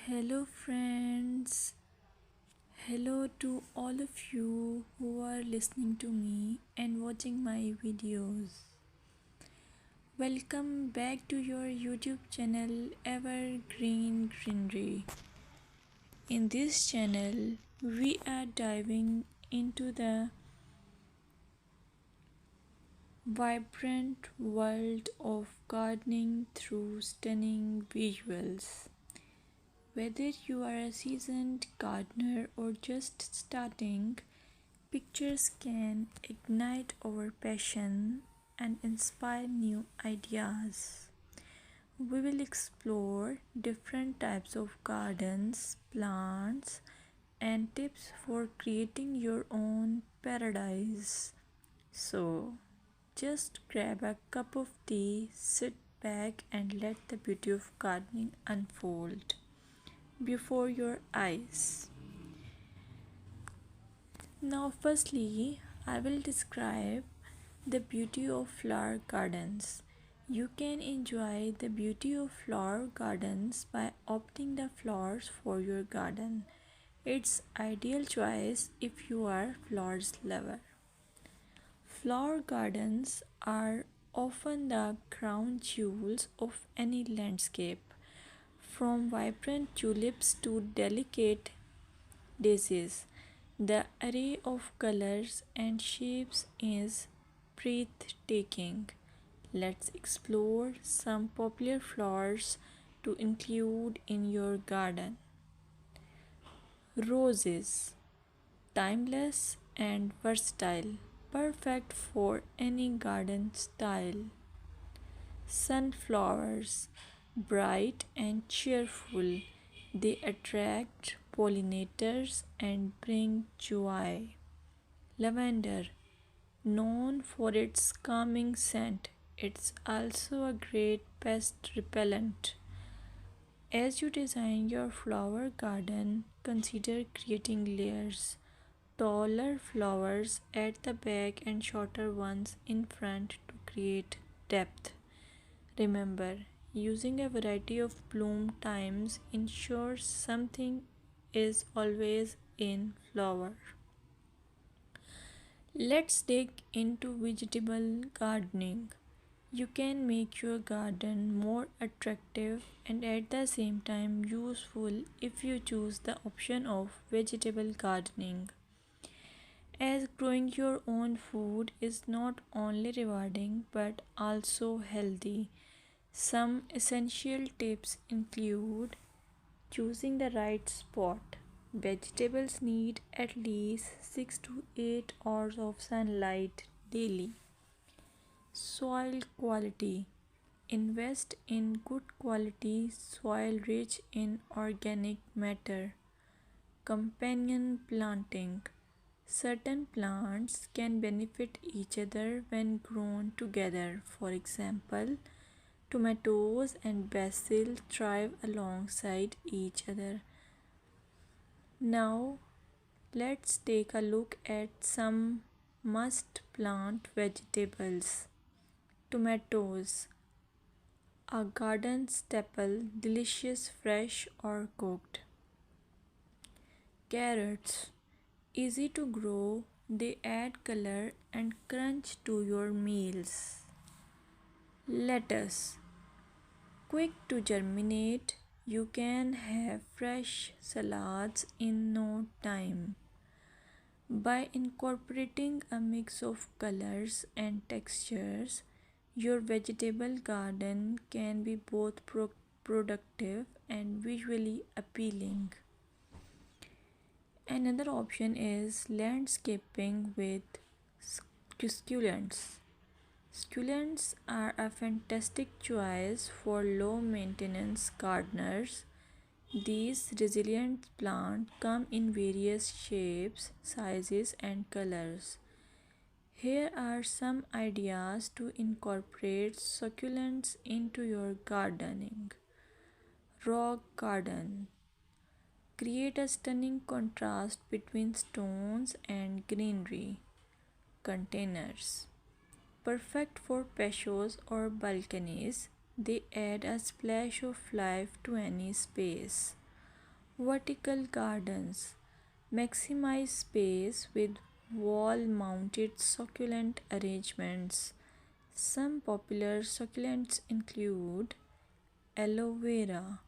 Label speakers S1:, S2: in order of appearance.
S1: Hello, friends. Hello to all of you who are listening to me and watching my videos. Welcome back to your YouTube channel Evergreen Greenery. In this channel, we are diving into the vibrant world of gardening through stunning visuals. Whether you are a seasoned gardener or just starting, pictures can ignite our passion and inspire new ideas. We will explore different types of gardens, plants, and tips for creating your own paradise. So, just grab a cup of tea, sit back, and let the beauty of gardening unfold before your eyes. Now, firstly, I will describe the beauty of flower gardens. You can enjoy the beauty of flower gardens by opting the flowers for your garden. It's ideal choice if you are flowers lover. Flower gardens are often the crown jewels of any landscape, from vibrant tulips to delicate daisies. The array of colors and shapes is breathtaking. Let's explore some popular flowers to include in your garden. Roses, timeless and versatile, perfect for any garden style. Sunflowers, bright and cheerful, they attract pollinators and bring joy. Lavender, known for its calming scent, it's also a great pest repellent. As you design your flower garden, consider creating layers. Taller flowers at the back and shorter ones in front to create depth. Remember, using a variety of bloom times ensures something is always in flower. Let's dig into vegetable gardening. You can make your garden more attractive and at the same time useful if you choose the option of vegetable gardening. As growing your own food is not only rewarding but also healthy. Some essential tips include choosing the right spot. Vegetables need at least 6 to 8 hours of sunlight daily. Soil quality. Invest in good quality soil rich in organic matter. Companion planting. Certain plants can benefit each other when grown together. For example, tomatoes and basil thrive alongside each other. Now, let's take a look at some must plant vegetables. Tomatoes, a garden staple, delicious fresh or cooked. Carrots, easy to grow, they add color and crunch to your meals. Lettuce, quick to germinate, you can have fresh salads in no time. By incorporating a mix of colors and textures, your vegetable garden can be both productive and visually appealing. Another option is landscaping with succulents. Succulents are a fantastic choice for low maintenance gardeners. These resilient plants come in various shapes, sizes, and colors. Here are some ideas to incorporate succulents into your gardening. Rock garden. Create a stunning contrast between stones and greenery. Containers. Perfect for patios or balconies, they add a splash of life to any space. Vertical gardens maximize space with wall mounted succulent arrangements. Some popular succulents include aloe vera,